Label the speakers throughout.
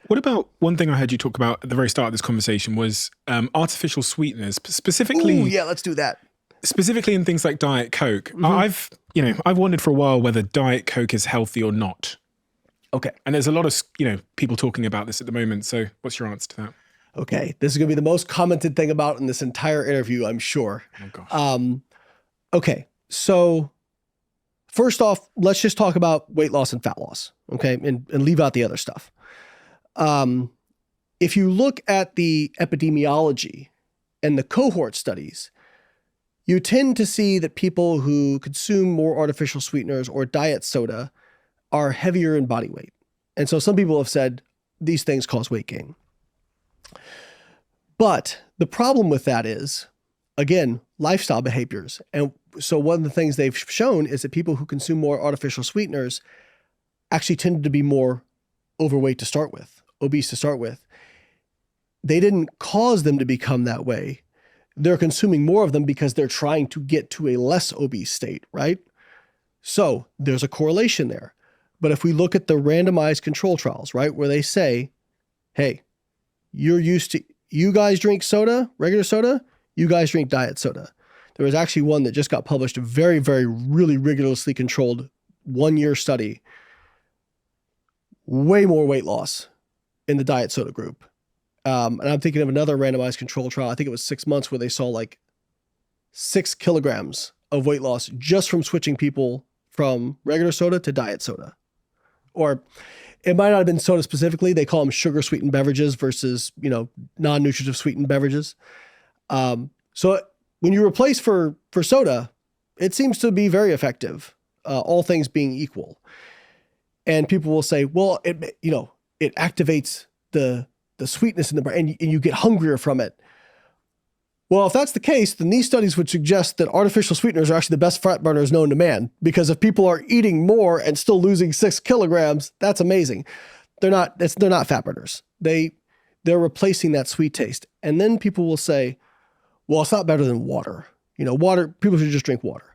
Speaker 1: What about one thing I heard you talk about at the very start of this conversation was artificial sweeteners,
Speaker 2: Ooh, yeah, let's do that.
Speaker 1: specifically in things like Diet Coke. I've wondered for a while whether Diet Coke is healthy or not.
Speaker 2: Okay.
Speaker 1: And there's a lot of, people talking about this at the moment. So what's your answer to that?
Speaker 2: Okay. This is going to be the most commented thing about in this entire interview, I'm sure.
Speaker 1: Oh, gosh.
Speaker 2: Okay. So first off, let's just talk about weight loss and fat loss. Okay. And leave out the other stuff. If you look at the epidemiology and the cohort studies, you tend to see that people who consume more artificial sweeteners or diet soda are heavier in body weight. And so some people have said these things cause weight gain. But the problem with that is, again, lifestyle behaviors. And so one of the things they've shown is that people who consume more artificial sweeteners actually tend to be more overweight to start with, obese to start with. They didn't cause them to become that way. They're consuming more of them because they're trying to get to a less obese state, right? So there's a correlation there. But if we look at the randomized control trials, right, where they say, hey, you guys drink soda, regular soda, you guys drink diet soda. There was actually one that just got published, a very, very, really rigorously controlled 1-year study. Way more weight loss in the diet soda group. And I'm thinking of another randomized control trial. I think it was 6 months where they saw like 6 kilograms of weight loss just from switching people from regular soda to diet soda. Or it might not have been soda specifically. They call them sugar sweetened beverages versus, non-nutritive sweetened beverages. So when you replace for soda, it seems to be very effective, all things being equal. And people will say, well, it activates the sweetness in the brain and you get hungrier from it. Well, if that's the case, then these studies would suggest that artificial sweeteners are actually the best fat burners known to man, because if people are eating more and still losing 6 kilograms, that's amazing. They're not fat burners. They're replacing that sweet taste. And then people will say, well, it's not better than water. Water, people should just drink water.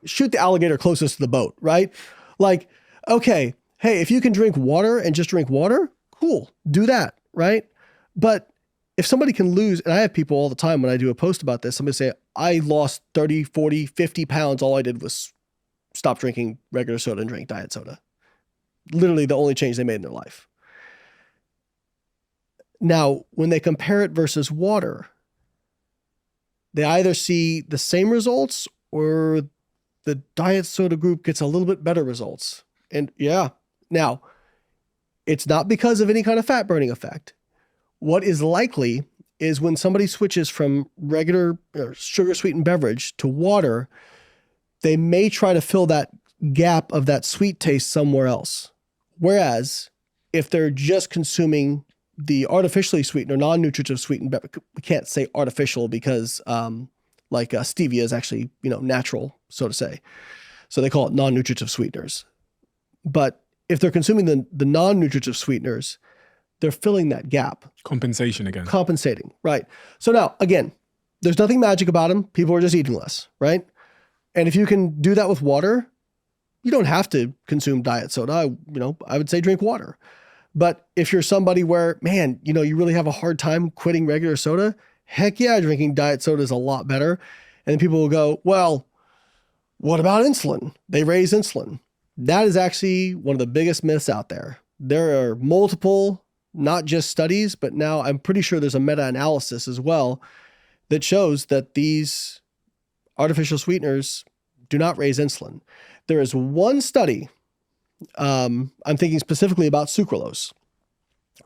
Speaker 2: Shoot the alligator closest to the boat, right? Like, okay, hey, if you can drink water and just drink water, cool, do that, right? But if somebody can lose, and I have people all the time when I do a post about this, somebody say, I lost 30, 40, 50 pounds. All I did was stop drinking regular soda and drink diet soda. Literally the only change they made in their life. Now, when they compare it versus water, they either see the same results or the diet soda group gets a little bit better results. And yeah, now, it's not because of any kind of fat burning effect. What is likely is when somebody switches from regular sugar sweetened beverage to water, they may try to fill that gap of that sweet taste somewhere else. Whereas if they're just consuming the artificially sweetened or non-nutritive sweetened beverage, we can't say artificial because stevia is actually, natural, so to say. So they call it non-nutritive sweeteners. But if they're consuming the non-nutritive sweeteners, they're filling that gap.
Speaker 1: Compensation again.
Speaker 2: Compensating, right. So now, again, there's nothing magic about them. People are just eating less, right? And if you can do that with water, you don't have to consume diet soda. I would say drink water. But if you're somebody where, man, you really have a hard time quitting regular soda, heck yeah, drinking diet soda is a lot better. And then people will go, well, what about insulin? They raise insulin. That is actually one of the biggest myths out there. There are multiple, not just studies, but now I'm pretty sure there's a meta-analysis as well that shows that these artificial sweeteners do not raise insulin. There is one study, I'm thinking specifically about sucralose.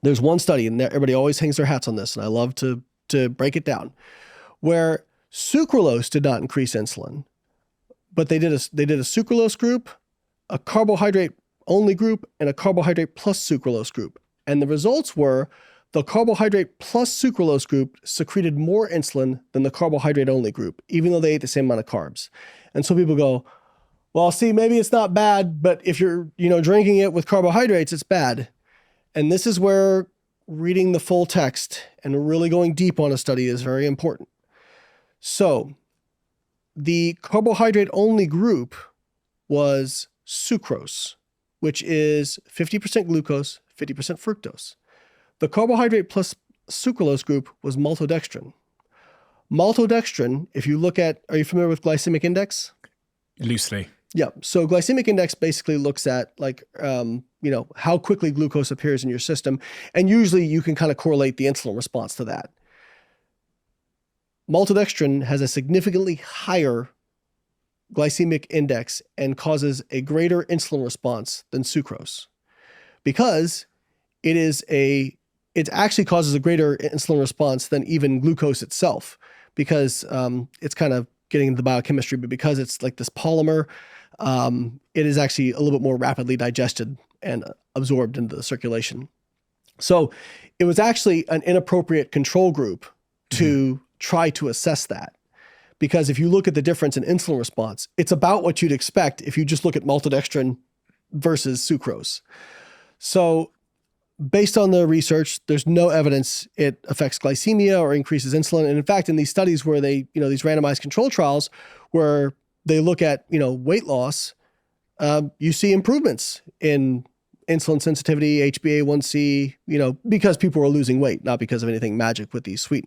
Speaker 2: There's one study, and everybody always hangs their hats on this, and I love to break it down, where sucralose did not increase insulin, but they did a sucralose group, a carbohydrate only group, and a carbohydrate plus sucralose group. And the results were the carbohydrate plus sucralose group secreted more insulin than the carbohydrate only group, even though they ate the same amount of carbs. And so people go, well, see, maybe it's not bad, but if you're, drinking it with carbohydrates, it's bad. And this is where reading the full text and really going deep on a study is very important. So the carbohydrate only group was sucrose, which is 50% glucose, 50% fructose. The carbohydrate plus sucralose group was maltodextrin. Maltodextrin, if you look at, are you familiar with glycemic index?
Speaker 1: Loosely.
Speaker 2: Yeah. So glycemic index basically looks at like, how quickly glucose appears in your system. And usually you can kind of correlate the insulin response to that. Maltodextrin has a significantly higher glycemic index and causes a greater insulin response than sucrose because it actually causes a greater insulin response than even glucose itself because it's kind of getting into the biochemistry, but because it's like this polymer, it is actually a little bit more rapidly digested and absorbed into the circulation. So it was actually an inappropriate control group to try to assess that. Because if you look at the difference in insulin response, it's about what you'd expect if you just look at maltodextrin versus sucrose. So based on the research, there's no evidence it affects glycemia or increases insulin. And in fact, in these studies where they, these randomized control trials where they look at, weight loss, you see improvements in insulin sensitivity, HbA1c, because people are losing weight, not because of anything magic with these sweeteners.